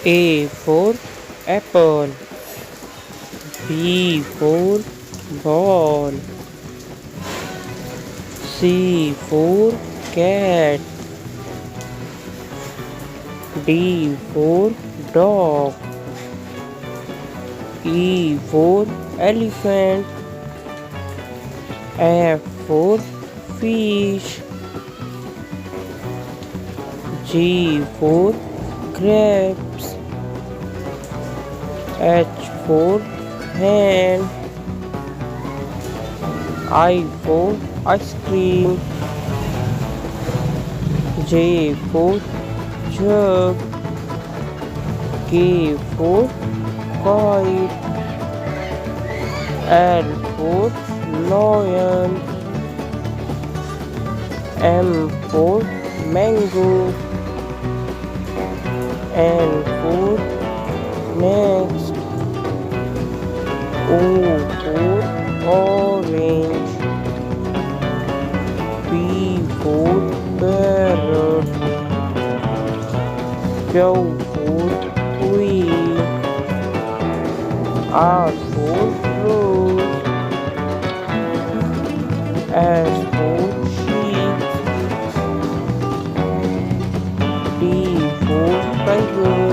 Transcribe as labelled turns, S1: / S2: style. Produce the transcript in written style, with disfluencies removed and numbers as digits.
S1: A for apple. B for ball. C for cat. D for dog. E for elephant. F for fish. G for grapes. H for hen. I for ice cream. J for jug. K for kite. L for lion. M for mango. N for next. O for orange. P for parrot. Q for queen. R for rose. S for sheep. T for tiger.